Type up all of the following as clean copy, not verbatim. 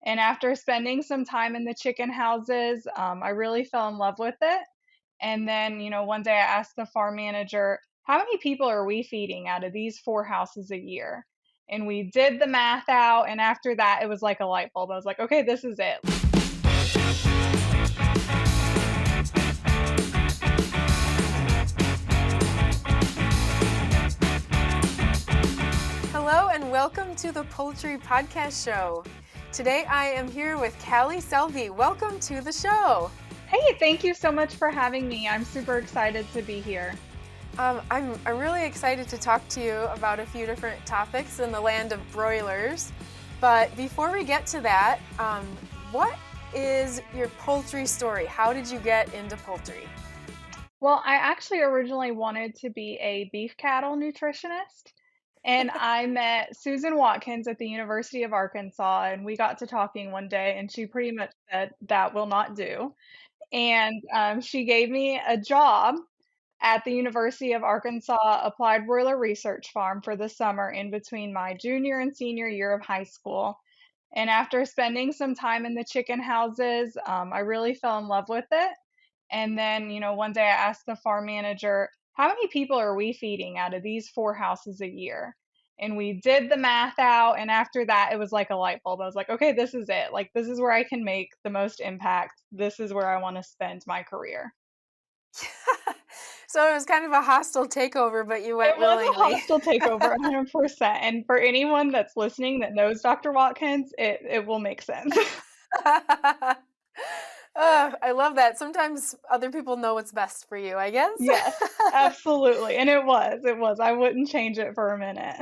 And after spending some time in the chicken houses, I really fell in love with it. And then, one day I asked the farm manager, how many people are we feeding out of these four houses a year? And we did the math out. And after that, it was like a light bulb. I was like, okay, this is it. Hello and welcome to the Poultry Podcast Show. Today I am here with Callie Selby. Welcome to the show. Hey, thank you so much for having me. I'm super excited to be here. I'm really excited to talk to you about a few different topics in the land of broilers. But before we get to that, what is your poultry story? How did you get into poultry? Well, I actually originally wanted to be a beef cattle nutritionist. And I met Susan Watkins at the University of Arkansas, and we got to talking one day, and she pretty much said, that will not do. And she gave me a job at the University of Arkansas Applied Broiler Research Farm for the summer in between my junior and senior year of high school. And after spending some time in the chicken houses, I really fell in love with it. And then, one day I asked the farm manager, how many people are we feeding out of these four houses a year? And we did the math out. And after that, it was like a light bulb. I was like, okay, this is it. Like, this is where I can make the most impact. This is where I want to spend my career. So it was kind of a hostile takeover, but you went willingly. It was a hostile takeover, 100%. And for anyone that's listening that knows Dr. Watkins, it will make sense. I love that. Sometimes other people know what's best for you, I guess. Yes, absolutely. And it was. I wouldn't change it for a minute.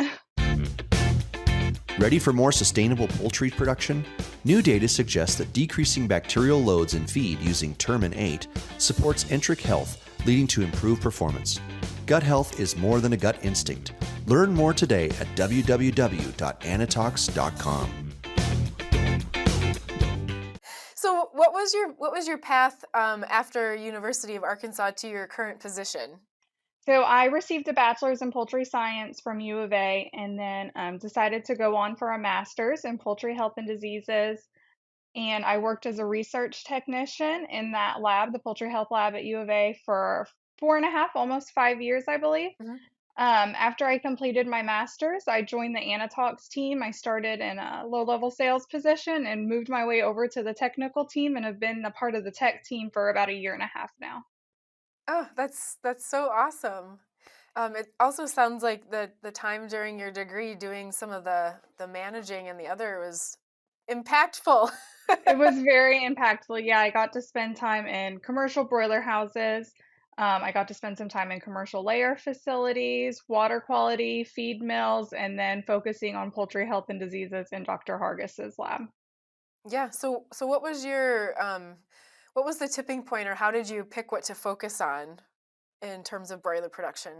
Ready for more sustainable poultry production? New data suggests that decreasing bacterial loads in feed using Termin 8 supports enteric health, leading to improved performance. Gut health is more than a gut instinct. Learn more today at www.anatox.com. So what was your path after University of Arkansas to your current position? So I received a bachelor's in poultry science from U of A, and then decided to go on for a master's in poultry health and diseases. And I worked as a research technician in that lab, the poultry health lab at U of A, for 4.5, almost 5 years, I believe. Mm-hmm. After I completed my master's, I joined the Anatox team. I started in a low-level sales position and moved my way over to the technical team, and have been a part of the tech team for about a year and a half now. Oh, that's so awesome. It also sounds like the time during your degree doing some of the managing and the other was impactful. It was very impactful. Yeah, I got to spend time in commercial broiler houses. I got to spend some time in commercial layer facilities, water quality, feed mills, and then focusing on poultry health and diseases in Dr. Hargis's lab. Yeah. So what was what was the tipping point, or how did you pick what to focus on in terms of broiler production?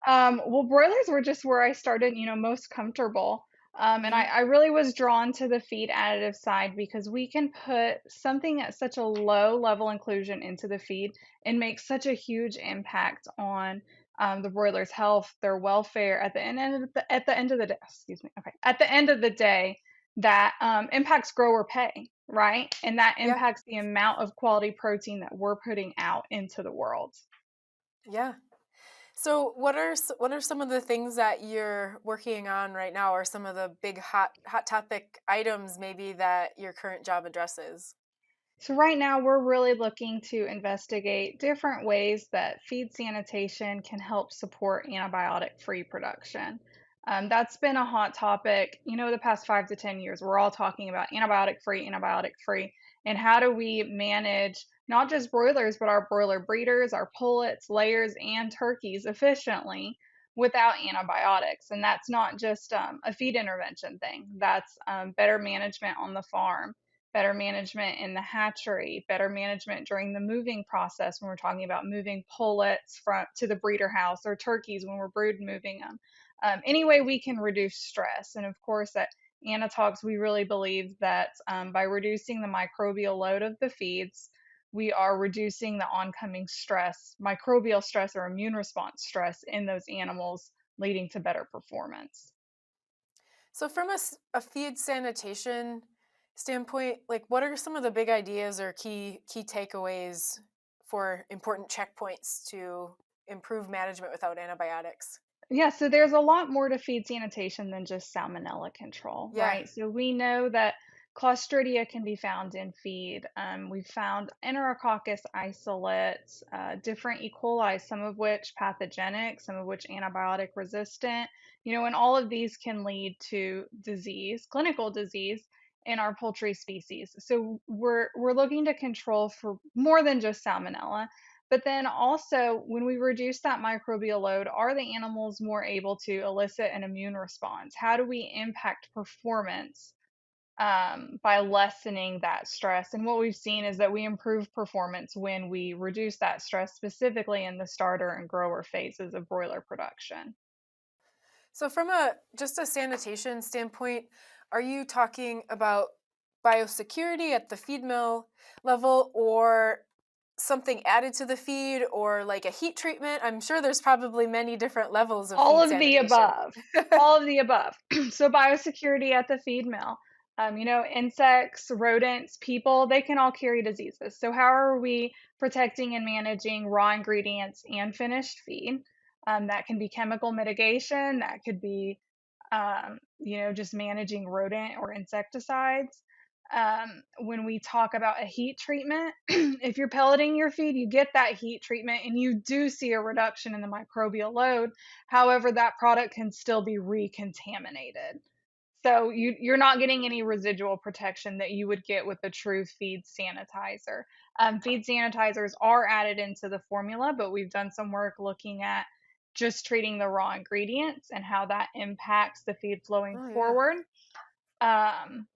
Well, broilers were just where I started, most comfortable. And I really was drawn to the feed additive side because we can put something at such a low level inclusion into the feed and make such a huge impact on the broilers' health, their welfare at the end of the day. Excuse me. Okay, at the end of the day, that impacts grower pay, right? And that Yeah. impacts the amount of quality protein that we're putting out into the world. Yeah. So what are some of the things that you're working on right now, or some of the big hot topic items maybe that your current job addresses? So right now we're really looking to investigate different ways that feed sanitation can help support antibiotic-free production. That's been a hot topic, the past 5 to 10 years. We're all talking about antibiotic-free, and how do we manage not just broilers, but our broiler breeders, our pullets, layers, and turkeys efficiently without antibiotics. And that's not just a feed intervention thing. That's better management on the farm, better management in the hatchery, better management during the moving process when we're talking about moving pullets to the breeder house, or turkeys when we're brood moving them. Any way we can reduce stress. And of course, at Anatox, we really believe that by reducing the microbial load of the feeds, we are reducing the oncoming stress, microbial stress or immune response stress in those animals, leading to better performance. So from a feed sanitation standpoint, like what are some of the big ideas or key takeaways for important checkpoints to improve management without antibiotics? Yeah, so there's a lot more to feed sanitation than just salmonella control, Yeah. right? So we know that Clostridia can be found in feed. We've found Enterococcus isolates, different E. coli, some of which pathogenic, some of which antibiotic resistant. And all of these can lead to disease, clinical disease in our poultry species. So we're looking to control for more than just salmonella. But then also, when we reduce that microbial load, are the animals more able to elicit an immune response? How do we impact performance by lessening that stress? And what we've seen is that we improve performance when we reduce that stress, specifically in the starter and grower phases of broiler production. So from a just a sanitation standpoint, are you talking about biosecurity at the feed mill level or something added to the feed or like a heat treatment? I'm sure there's probably many different levels of All feed of the sanitation. above. All of the above. So biosecurity at the feed mill. Insects, rodents, people, they can all carry diseases. So how are we protecting and managing raw ingredients and finished feed? That can be chemical mitigation. That could be, just managing rodent or insecticides. When we talk about a heat treatment, if you're pelleting your feed, you get that heat treatment and you do see a reduction in the microbial load. However, that product can still be recontaminated. So you're not getting any residual protection that you would get with a true feed sanitizer. Feed sanitizers are added into the formula, but we've done some work looking at just treating the raw ingredients and how that impacts the feed flowing Oh yeah. forward. Um,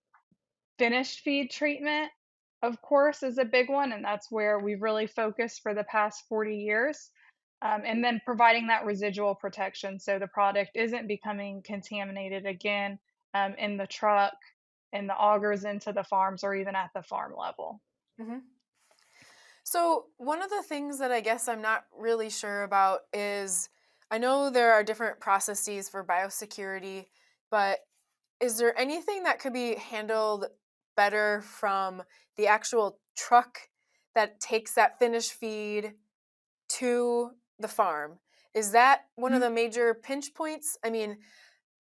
Finished feed treatment, of course, is a big one, and that's where we've really focused for the past 40 years. And then providing that residual protection so the product isn't becoming contaminated again in the truck, in the augers into the farms, or even at the farm level. hmm So one of the things that I guess I'm not really sure about is I know there are different processes for biosecurity, but is there anything that could be handled better from the actual truck that takes that finished feed to the farm? Is that one of Mhm. the major pinch points? I mean,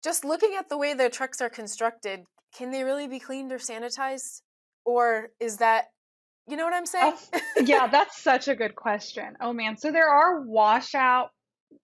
just looking at the way the trucks are constructed, can they really be cleaned or sanitized? Or is that, you know what I'm saying? Yeah, that's such a good question. Oh man, so there are washout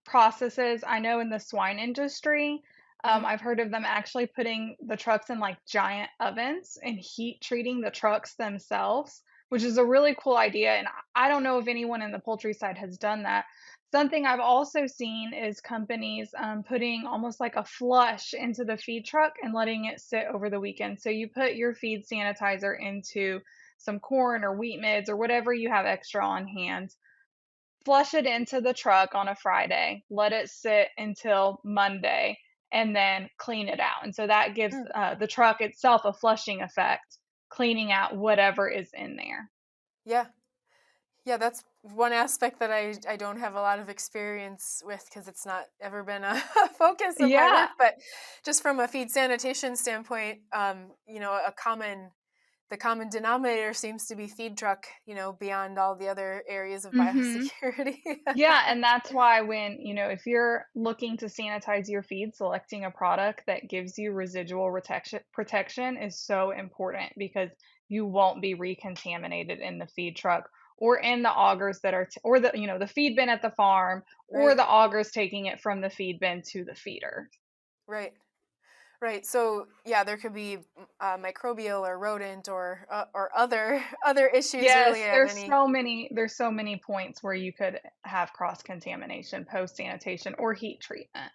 processes. I know in the swine industry, Mhm. I've heard of them actually putting the trucks in like giant ovens and heat treating the trucks themselves, which is a really cool idea. And I don't know if anyone in the poultry side has done that. Something I've also seen is companies putting almost like a flush into the feed truck and letting it sit over the weekend. So you put your feed sanitizer into some corn or wheat midds or whatever you have extra on hand, flush it into the truck on a Friday, let it sit until Monday, and then clean it out. And so that gives Mm. the truck itself a flushing effect, cleaning out whatever is in there. Yeah. Yeah, that's one aspect that I don't have a lot of experience with because it's not ever been a focus of my Yeah. work. But just from a feed sanitation standpoint, the common denominator seems to be feed truck. Beyond all the other areas of hmm biosecurity. Yeah, and that's why if you're looking to sanitize your feed, selecting a product that gives you residual protection is so important because you won't be recontaminated in the feed truck or in the augers that are, or the feed bin at the farm or Right, the augers taking it from the feed bin to the feeder. right, right. So yeah, there could be microbial or rodent or other other issues really Yes, at any. there's so many points where you could have cross contamination post sanitation or heat treatment.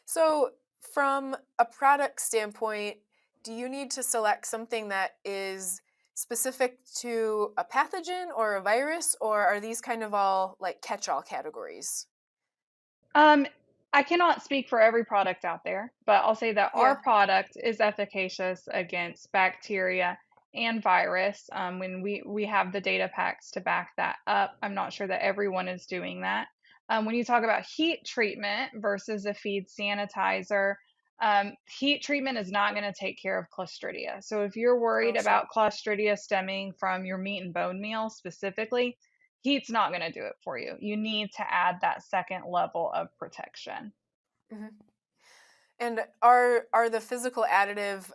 So, from a product standpoint, do you need to select something that is specific to a pathogen or a virus, or are these kind of all like catch all categories? Um, I cannot speak for every product out there, but I'll say that our Yeah. product is efficacious against bacteria and virus. When we have the data packs to back that up, I'm not sure that everyone is doing that. When you talk about heat treatment versus a feed sanitizer, Heat treatment is not going to take care of Clostridia. So if you're Oh, worried sure. about Clostridia stemming from your meat and bone meal specifically, heat's not going to do it for you. You need to add that second level of protection. Hmm. And are the physical additive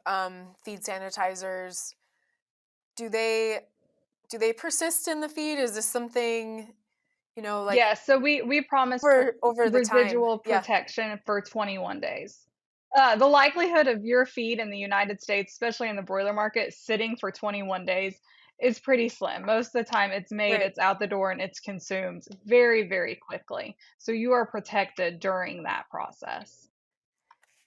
feed sanitizers, do they persist in the feed? Is this something, like Yeah, so we promise over the time? residual Yeah, protection for 21 days. The likelihood of your feed in the United States, especially in the broiler market, sitting for 21 days is pretty slim. Most of the time it's made, right. it's out the door, and it's consumed very, very quickly. So you are protected during that process.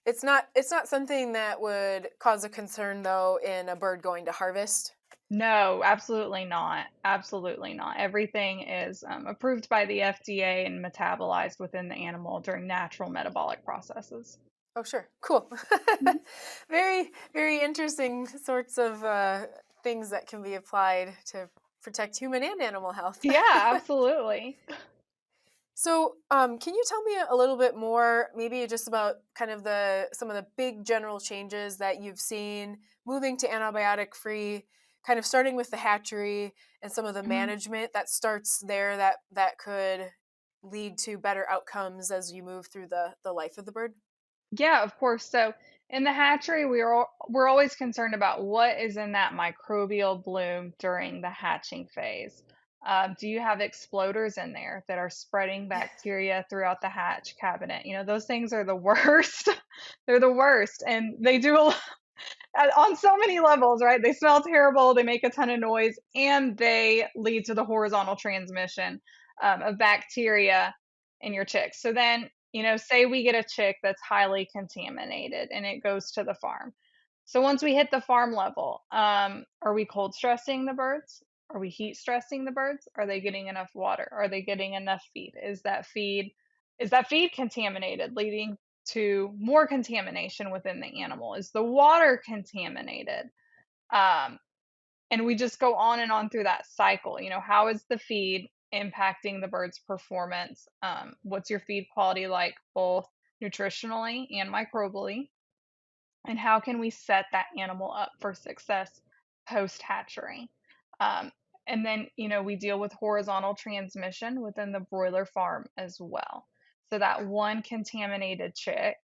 It's not something that would cause a concern though in a bird going to harvest. No, absolutely not. Absolutely not. Everything is approved by the FDA and metabolized within the animal during natural metabolic processes. Oh, sure. Cool. Mhm. Very, very interesting sorts of things that can be applied to protect human and animal health. Yeah, absolutely. So, can you tell me a little bit more, maybe just about kind of some of the big general changes that you've seen moving to antibiotic-free, kind of starting with the hatchery and some of the Mhm. management that starts there that could lead to better outcomes as you move through the life of the bird? Yeah, of course. So in the hatchery, we're always concerned about what is in that microbial bloom during the hatching phase. Do you have exploders in there that are spreading bacteria throughout the hatch cabinet? Those things are the worst. They're the worst, and they do on so many levels, right? They smell terrible, they make a ton of noise, and they lead to the horizontal transmission of bacteria in your chicks. So then, say we get a chick that's highly contaminated and it goes to the farm. So once we hit the farm level, are we cold stressing the birds? Are we heat stressing the birds? Are they getting enough water? Are they getting enough feed? Is that feed contaminated, leading to more contamination within the animal? Is the water contaminated? Um, and we just go on and on through that cycle. How is the feed impacting the bird's performance? What's your feed quality like, both nutritionally and microbially? And how can we set that animal up for success post hatchery? Um, and then, we deal with horizontal transmission within the broiler farm as well. So that one contaminated chick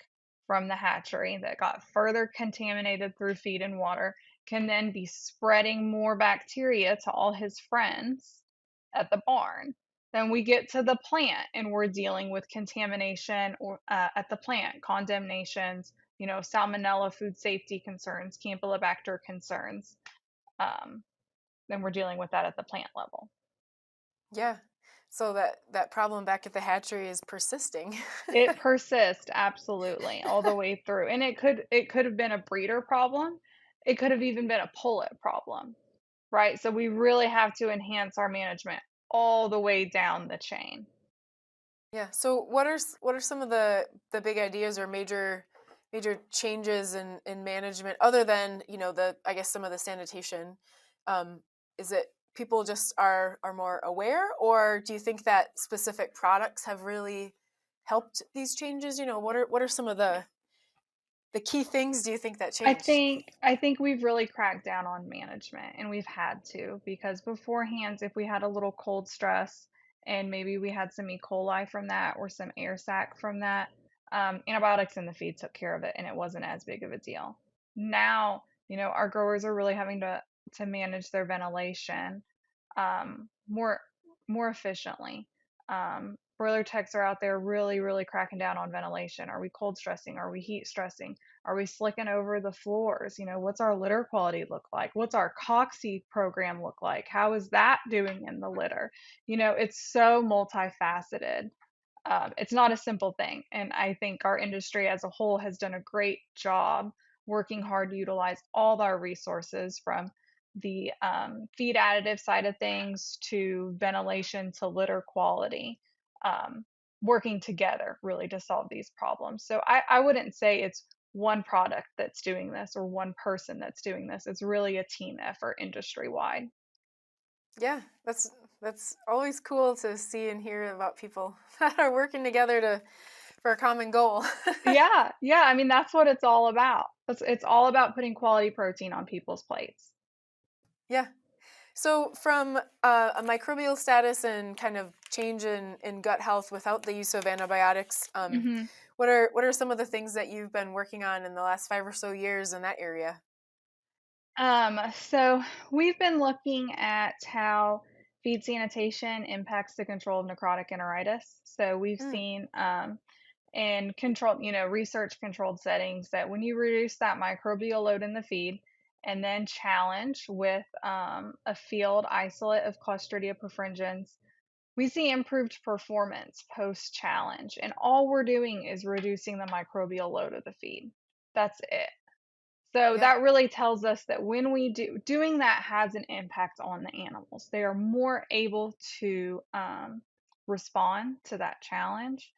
from the hatchery that got further contaminated through feed and water can then be spreading more bacteria to all his friends at the barn. Then we get to the plant and we're dealing with contamination at the plant, condemnations, salmonella, food safety concerns, Campylobacter concerns. Um, then we're dealing with that at the plant level. Yeah. So that problem back at the hatchery is persisting. It persists absolutely all the way through, and it could have been a breeder problem. It could have even been a pullet problem, right? So we really have to enhance our management all the way down the chain. Yeah. So what are some of the big ideas or major changes in management other than, the I guess some of the sanitation? Is it people just are more aware, or do you think that specific products have really helped these changes? What are some of the key things do you think that I changed? think I think we've really cracked down on management, and we've had to, because beforehand, if we had a little cold stress and maybe we had some E. coli from that or some air sac from that, antibiotics in the feed took care of it, and it wasn't as big of a deal. Now, our growers are really having to manage their ventilation more efficiently. Broiler techs are out there really, really cracking down on ventilation. Are we cold stressing? Are we heat stressing? Are we slicking over the floors? What's our litter quality look like? What's our coxy program look like? How is that doing in the litter? It's so multifaceted. It's not a simple thing. And I think our industry as a whole has done a great job working hard to utilize all our resources, from the feed additive side of things to ventilation to litter quality, um, working together really to solve these problems. So I wouldn't say it's one product that's doing this or one person that's doing this. It's really a team effort industry wide. Yeah, that's always cool to see and hear about people that are working together to for a common goal. Yeah, yeah, I mean, that's what it's all about. It's all about putting quality protein on people's plates. Yeah. So, from a microbial status and kind of change in gut health without the use of antibiotics, Mhm. what are some of the things that you've been working on in the last 5 or so years in that area? So we've been looking at how feed sanitation impacts the control of necrotic enteritis. So we've Mm. seen in controlled, research controlled settings that when you reduce that microbial load in the feed and then challenge with a field isolate of Clostridia perfringens, we see improved performance post challenge. And all we're doing is reducing the microbial load of the feed. That's it. So Yeah. that really tells us that when we doing that has an impact on the animals. They are more able to respond to that challenge.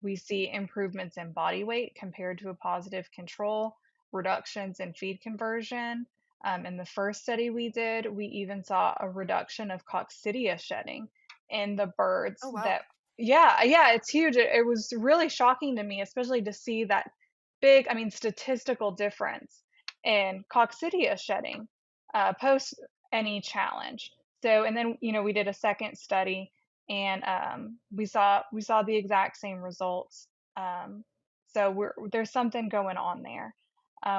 We see improvements in body weight compared to a positive control, reductions in feed conversion. In the first study we did, we even saw a reduction of coccidia shedding in the Oh birds wow. that, yeah, yeah, it's huge. It was really shocking to me, especially to see that big, I mean, statistical difference in coccidia shedding post any challenge. So, and then we did a second study, and we saw the exact same results. Um, so there's something going on there.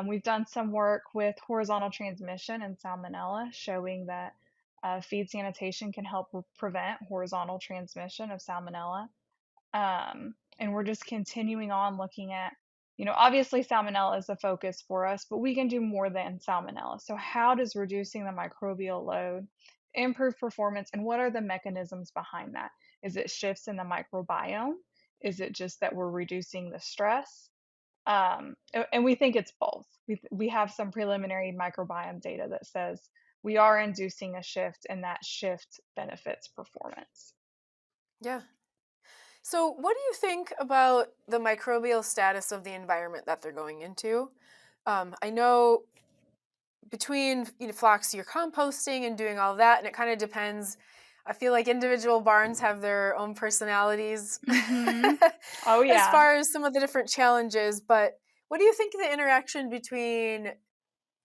We've done some work with horizontal transmission and salmonella, showing that feed sanitation can help prevent horizontal transmission of salmonella. And we're just continuing on looking at, obviously salmonella is a focus for us, but we can do more than salmonella. So, how does reducing the microbial load improve performance, and what are the mechanisms behind that? Is it shifts in the microbiome? Is it just that we're reducing the stress? And we think it's both. We have some preliminary microbiome data that says we are inducing a shift, and that shift benefits performance. Yeah. So, what do you think about the microbial status of the environment that they're going into? I know between flocks, you're composting and doing all that, and it kind of depends. I feel like individual barns have their own personalities Hmm. Oh, as yeah. far as some of the different challenges. But what do you think of the interaction between,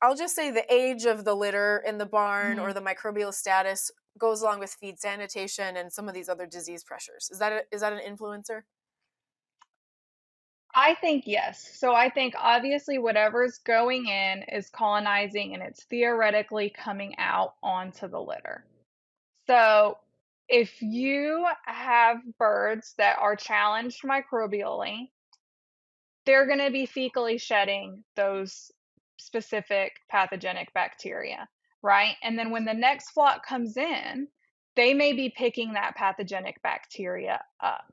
I'll just say, the age of the litter in the barn or Mhm. the microbial status goes along with feed sanitation and some of these other disease pressures? Is that an influencer? I think yes. So I think obviously whatever's going in is colonizing, and it's theoretically coming out onto the litter. So if you have birds that are challenged microbially, they're going to be fecally shedding those specific pathogenic bacteria, right? And then when the next flock comes in, they may be picking that pathogenic bacteria up.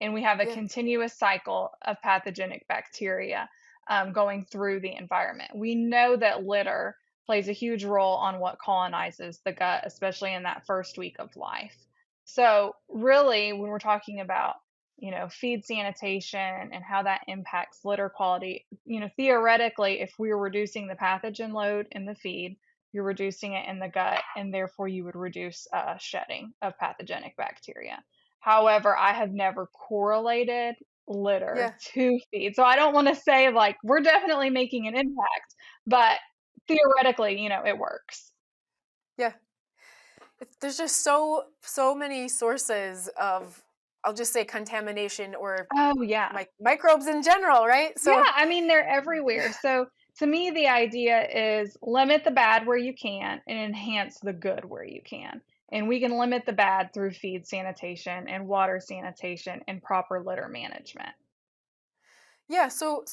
And we have a Yeah. continuous cycle of pathogenic bacteria going through the environment. We know that litter plays a huge role on what colonizes the gut, especially in that first week of life. So, really, when we're talking about feed sanitation and how that impacts litter quality, theoretically, if we were reducing the pathogen load in the feed, you're reducing it in the gut, and therefore you would reduce shedding of pathogenic bacteria. However, I have never correlated litter Yeah. to feed. So I don't want to say like we're definitely making an impact, but theoretically, it works. Yeah. There's just so many sources of, I'll just say, contamination or Oh, yeah. microbes in general, right? Yeah, So I mean, they're everywhere. So to me, the idea is limit the bad where you can and enhance the good where you can. And we can limit the bad through feed sanitation and water sanitation and proper litter management. yeah, so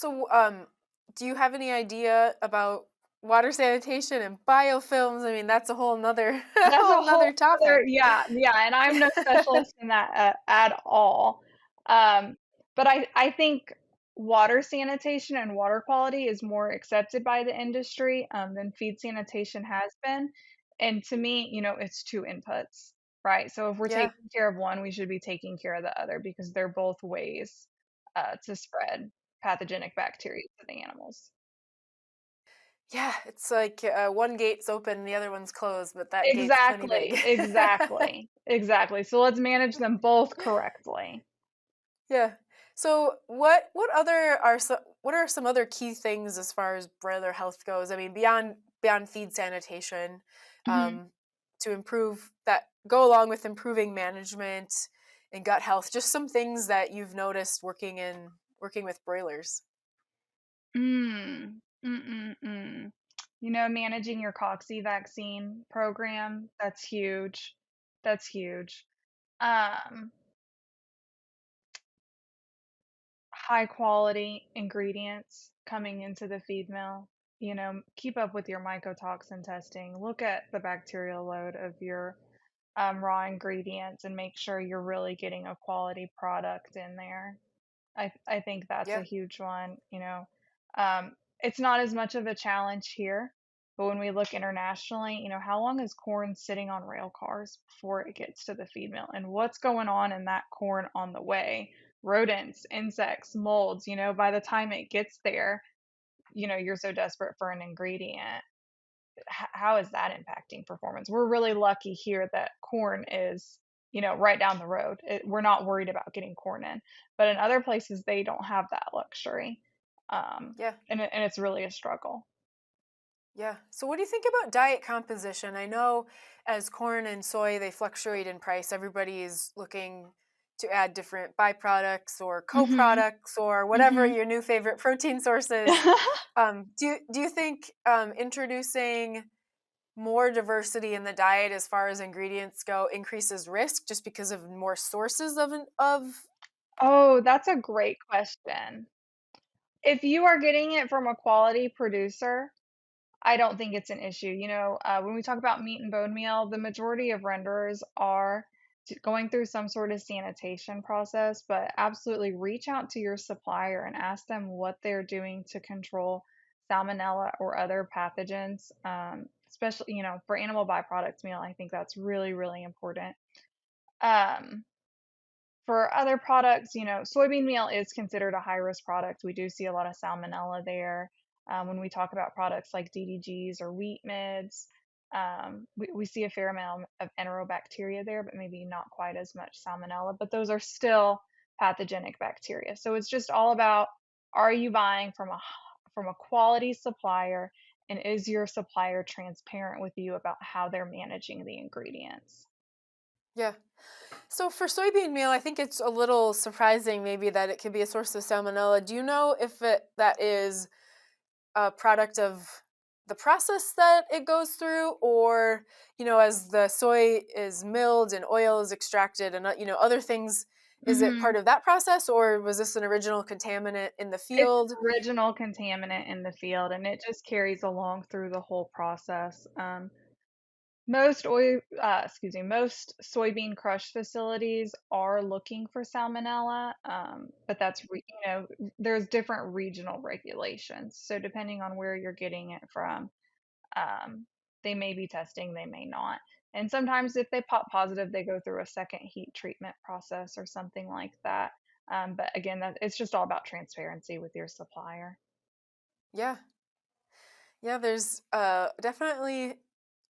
do you have any idea about water sanitation and biofilms? I mean, that's a whole nother That's a whole whole nother topic. other, yeah, yeah, and I'm no specialist in that at all. Um, but I think water sanitation and water quality is more accepted by the industry than feed sanitation has been. And to me, it's two inputs, right? So if we're Yeah. taking care of one, we should be taking care of the other because they're both ways to spread pathogenic bacteria to the animals. Yeah, it's like one gate's open, the other one's closed, but that gate's plenty big. Exactly, exactly, exactly. So let's manage them both correctly. Yeah. So what are some other key things as far as broiler health goes? I mean, beyond feed sanitation, Hmm. um, to improve that go along with improving management and gut health. Just some things that you've noticed working with broilers. Mm. Mm-mm-mm. Managing your cocci vaccine program, that's huge. That's huge. Um, High quality ingredients coming into the feed mill. Keep up with your mycotoxin testing. Look at the bacterial load of your raw ingredients and make sure you're really getting a quality product in there. I think that's a Yeah, huge one. It's not as much of a challenge here, but when we look internationally, how long is corn sitting on rail cars before it gets to the feed mill, and what's going on in that corn on the way? Rodents, insects, molds. By the time it gets there, you're so desperate for an ingredient. How is that impacting performance? We're really lucky here that corn is, right down the road. We're not worried about getting corn in, but in other places they don't have that luxury, yeah. and it's really a struggle. Yeah. So, what do you think about diet composition? I know as corn and soy they fluctuate in price. Everybody is looking to add different byproducts or Mhm. co-products or whatever Mhm. your new favorite protein source is. Do you think introducing more diversity in the diet as far as ingredients go increases risk just because of more sources of Oh, that's a great question. If you are getting it from a quality producer, I don't think it's an issue. When we talk about meat and bone meal, the majority of renderers are going through some sort of sanitation process, but absolutely reach out to your supplier and ask them what they're doing to control salmonella or other pathogens, especially, for animal byproducts meal. I think that's really, really important. Um, for other products, soybean meal is considered a high risk product. We do see a lot of salmonella there. When we talk about products like DDGs or wheat mids, we see a fair amount of enterobacteria there, but maybe not quite as much salmonella. But those are still pathogenic bacteria. So it's just all about, are you buying from a quality supplier, and is your supplier transparent with you about how they're managing the ingredients? yeah. So for soybean meal, I think it's a little surprising maybe that it could be a source of salmonella. Do you know if that is a product of the process that it goes through, or as the soy is milled and oil is extracted and other things, is it Hmm. part of that process, or was this an original contaminant in the It's field? original contaminant in the field, and it just carries along through the whole process. Most soybean crush facilities are looking for salmonella, but there's different regional regulations. So depending on where you're getting it from, um, they may be testing, they may not. And sometimes if they pop positive, they go through a second heat treatment process or something like that. But again, it's just all about transparency with your supplier. Yeah, yeah, there's definitely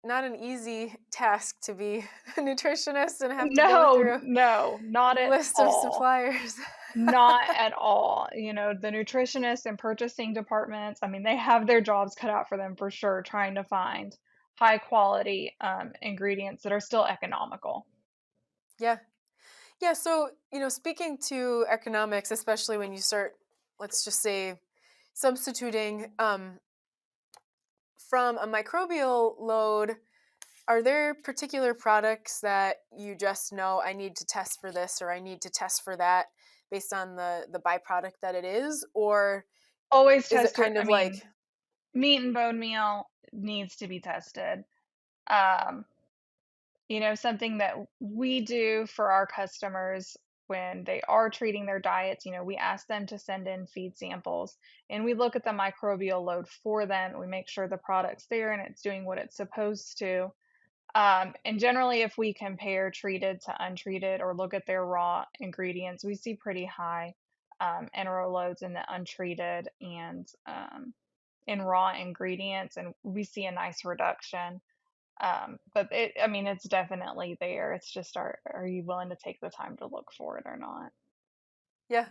not an easy task to be a nutritionist and have to go No, through no, not a at list of all. suppliers. Not at all. The nutritionists and purchasing departments, I mean, they have their jobs cut out for them for sure, trying to find high quality ingredients that are still economical. Yeah. Yeah, so, speaking to economics, especially when you start, let's just say, substituting from a microbial load, are there particular products that you just know I need to test for this or I need to test for that based on the byproduct that it is? Or Always is it test your, kind I of like, mean, meat and bone meal needs to be tested. Um, Something that we do for our customers when they are treating their diets, we ask them to send in feed samples and we look at the microbial load for them. We make sure the product's there and it's doing what it's supposed to. And generally, if we compare treated to untreated or look at their raw ingredients, we see pretty high enteral loads in the untreated and in raw ingredients, and we see a nice reduction. But I mean, it's definitely there. It's just, are you willing to take the time to look for it or not? Yeah.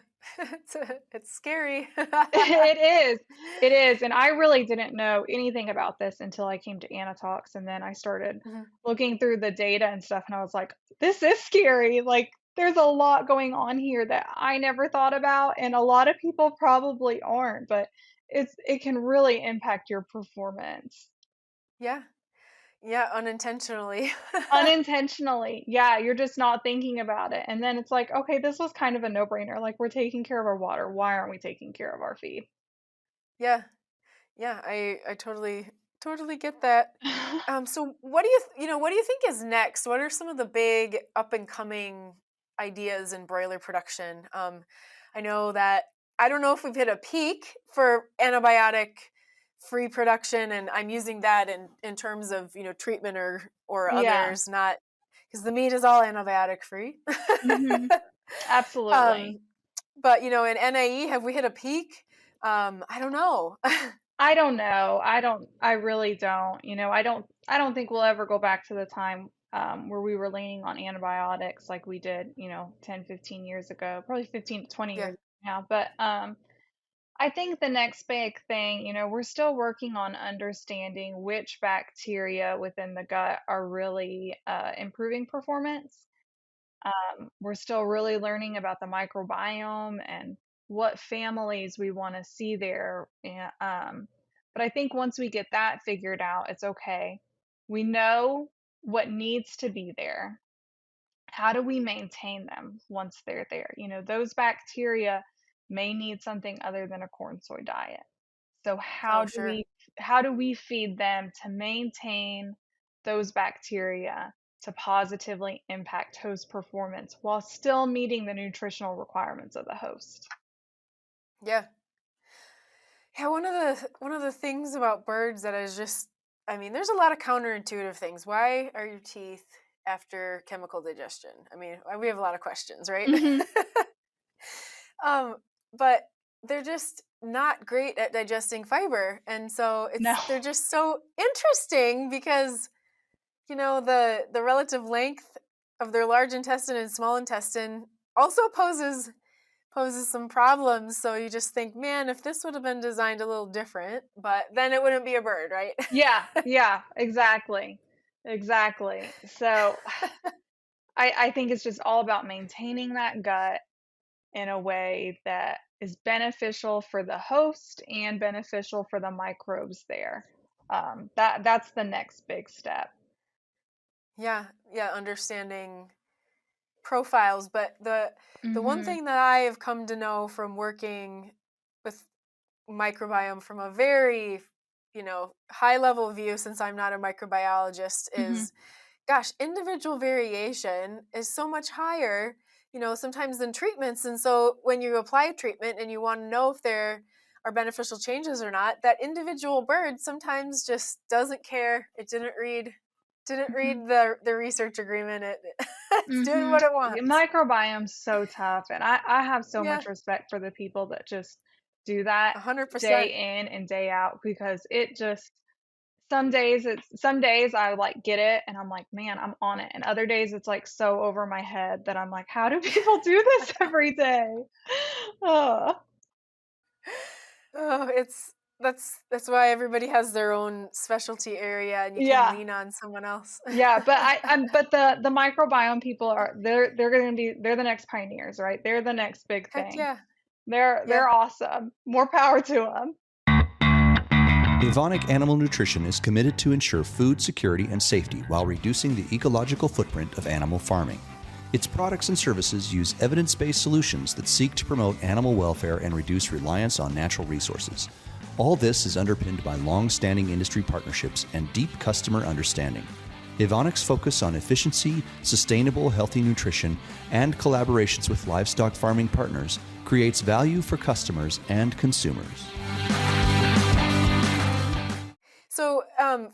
It's scary. It is. It is. And I really didn't know anything about this until I came to Anatox. And then I started Mhm. looking through the data and stuff. And I was like, this is scary. Like, there's a lot going on here that I never thought about. And a lot of people probably aren't, but it can really impact your performance. Yeah. Yeah, unintentionally. Unintentionally. Yeah, you're just not thinking about it. And then it's like, okay, this was kind of a no-brainer. Like, we're taking care of our water. Why aren't we taking care of our feed? Yeah. Yeah, I totally get that. So what do what do you think is next? What are some of the big up and coming ideas in broiler production? I know that I don't know if we've hit a peak for antibiotic free production, and I'm using that in terms of, treatment or Yeah. others, not because the meat is all antibiotic free. Mhm. um, Absolutely. but in NAE, have we hit a peak? I don't know. I don't know. I really don't. I don't think we'll ever go back to the time where we were leaning on antibiotics like we did, 10, 15 years ago, probably 15 to 20 Yeah, years now. But I think the next big thing, we're still working on understanding which bacteria within the gut are really improving performance. We're still really learning about the microbiome and what families we want to see there. But I think once we get that figured out, it's okay. We know what needs to be there. How do we maintain them once they're there? Those bacteria may need something other than a corn soy diet. So oh sure. how do we feed them to maintain those bacteria to positively impact host performance while still meeting the nutritional requirements of the host? Yeah. Yeah, one of the things about birds that is just, I mean, there's a lot of counterintuitive things. Why are your teeth after chemical digestion? I mean, we have a lot of questions, right? Mhm. um, but they're just not great at digesting fiber, and so No. they're just so interesting because the relative length of their large intestine and small intestine also poses some problems. So you just think, man, if this would have been designed a little different, but then it wouldn't be a bird, right? Yeah, yeah, exactly. Exactly. So I think it's just all about maintaining that gut in a way that is beneficial for the host and beneficial for the microbes there. That's the next big step. Yeah, yeah, understanding profiles, but the one Mhm. thing that I have come to know from working with microbiome from a very, high level view, since I'm not a microbiologist, Mhm. is gosh, individual variation is so much higher, sometimes than treatments. And so when you apply a treatment and you want to know if there are beneficial changes or not, that individual bird sometimes just doesn't care. It didn't read Mhm. the research agreement. It's doing Mhm. what it Yeah, wants. microbiome's so tough, and I have so Yeah, much respect for the people that just do that 100%. day in and day out because it just some days I like get it and I'm like, man, I'm on it. And other days it's like so over my head that I'm like, how do people do this every day? Oh, Oh, that's why everybody has their own specialty area and you can yeah. lean on someone else. Yeah, but but the microbiome people they're the next pioneers, right? They're the next big Heck thing. yeah. They're Yeah. awesome. More power to them. Evonik Animal Nutrition is committed to ensure food security and safety while reducing the ecological footprint of animal farming. Its products and services use evidence-based solutions that seek to promote animal welfare and reduce reliance on natural resources. All this is underpinned by long-standing industry partnerships and deep customer understanding. Evonik's focus on efficiency, sustainable, healthy nutrition, and collaborations with livestock farming partners creates value for customers and consumers. So,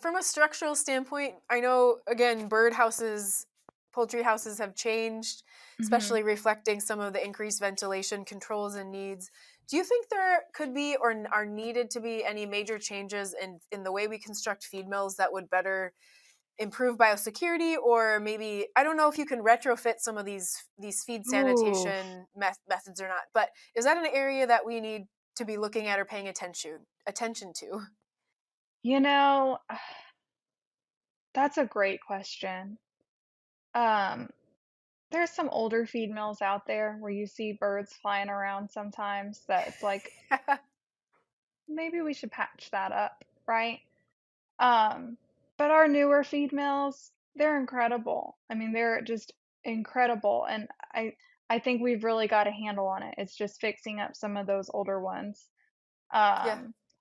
from a structural standpoint, I know again, poultry houses have changed, Mhm. especially reflecting some of the increased ventilation controls and needs. Do you think there could be or are needed to be any major changes in the way we construct feed mills that would better improve biosecurity, or maybe, I don't know if you can retrofit some of these feed sanitation methods or not, but is that an area that we need to be looking at or paying attention to? You know, that's a great question. Um, there's some older feed mills out there where you see birds flying around sometimes that it's like, maybe we should patch that up, right? Um, but our newer feed mills, they're incredible. I mean, they're just incredible, and I think we've really got a handle on it. It's just fixing up some of those older ones. Yeah.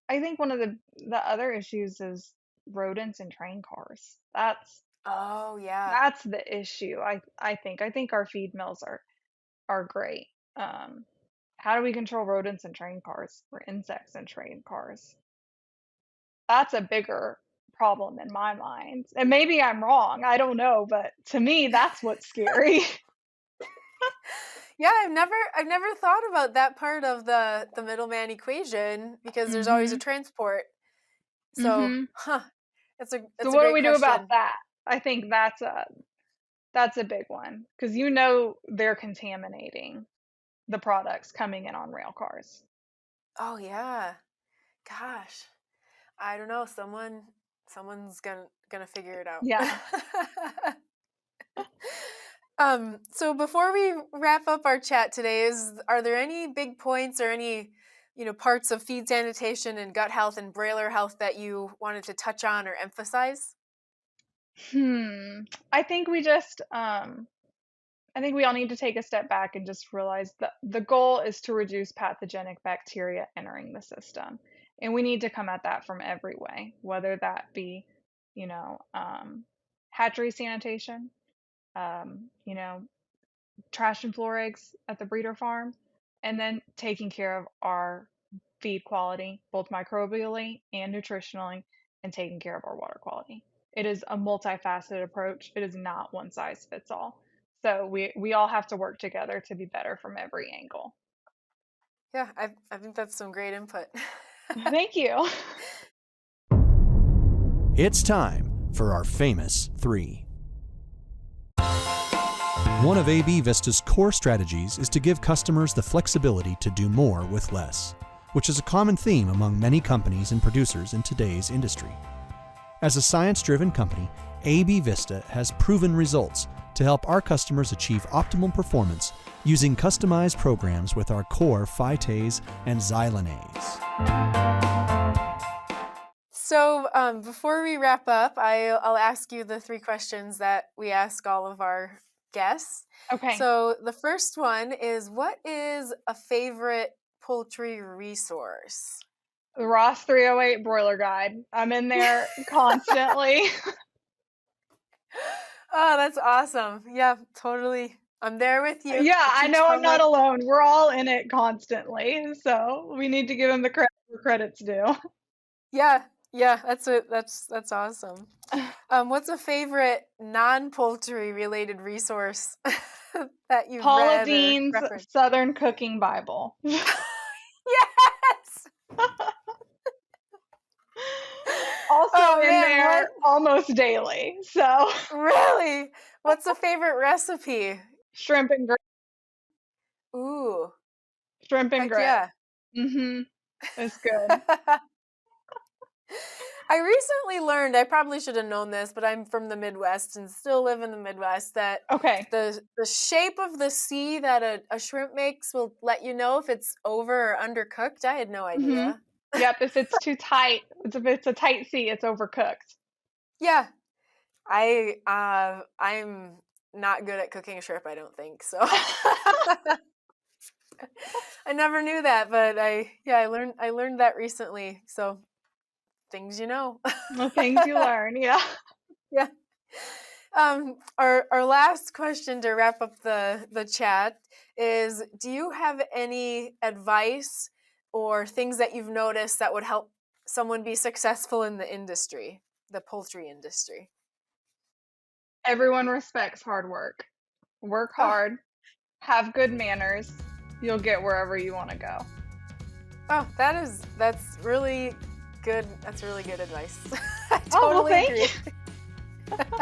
I think one of the other issues is rodents in train cars. Oh, yeah. That's the issue. I think our feed mills are great. Um, how do we control rodents in train cars or insects in train cars? That's a bigger problem in my mind. And maybe I'm wrong. I don't know, but to me, that's what's scary. Yeah, I've never thought about that part of the middleman equation, because there's always a Mhm. transport. So, Mhm. it's So a what do great we do about question. that? I think that's a big one because they're contaminating the products coming in on rail cars. Oh yeah. Gosh. I don't know. Someone's gonna figure it out. Yeah. So before we wrap up our chat today, are there any big points or any, parts of feed sanitation and gut health and broiler health that you wanted to touch on or emphasize? I think we just I think we all need to take a step back and just realize that the goal is to reduce pathogenic bacteria entering the system. And we need to come at that from every way, whether that be, you know, hatchery sanitation, you know, trash and floor eggs at the breeder farm, and then taking care of our feed quality, both microbially and nutritionally, and taking care of our water quality. It is a multifaceted approach. It is not one size fits all. So we all have to work together to be better from every angle. Yeah, I think that's some great input. Thank you. It's time for our famous 3. One of AB Vista's core strategies is to give customers the flexibility to do more with less, which is a common theme among many companies and producers in today's industry. As a science-driven company, AB Vista has proven results to help our customers achieve optimal performance using customized programs with our core phytase and xylanase. So before we wrap up, I'll ask you the 3 questions that we ask all of our guests. Okay. So the first one is, what is a favorite poultry resource? The Ross 308 broiler guide. I'm in there constantly. Oh, that's awesome. Yeah, totally. I'm there with you. Yeah, I teach know I'm not homework. alone. We're all in it constantly. So we need to give him the credit where credit's due. Yeah, that's awesome. What's a favorite non-poultry related resource that you've Paula read or Dean's referenced? Southern Cooking Bible. Yes. Also Oh in man, there almost daily. So Really? What's a favorite recipe? shrimp and grits. Ooh, Shrimp and heck grits. yeah. It's good. I recently learned, I probably should have known this, but I'm from the Midwest and still live in the Midwest, that Okay. the shape of the C that a shrimp makes will let you know if it's over or undercooked. I had no idea. Yep, if it's too tight, if it's a tight C, it's overcooked. Yeah. I'm not good at cooking shrimp, I don't think. So I never knew that, but I learned that recently. So things you know. The things you learn, yeah. Yeah. Our last question to wrap up the chat is, do you have any advice or things that you've noticed that would help someone be successful in the industry, the poultry industry? Everyone respects hard work. Work Oh, hard, have good manners, you'll get wherever you want to go. oh, that's really good. That's really good advice. I Oh, well, totally thank agree. you.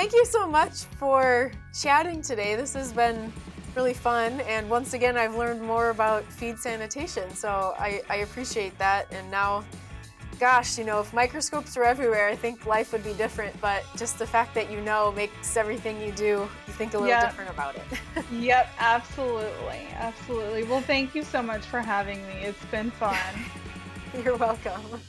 thank you so much for chatting today. This has been really fun, and once again I've learned more about feed sanitation, so I appreciate that. And now, gosh, if microscopes were everywhere, I think life would be different, but just the fact that makes everything you do, you think a little different about it. Yep, absolutely. Well, thank you so much for having me. It's been fun. You're welcome.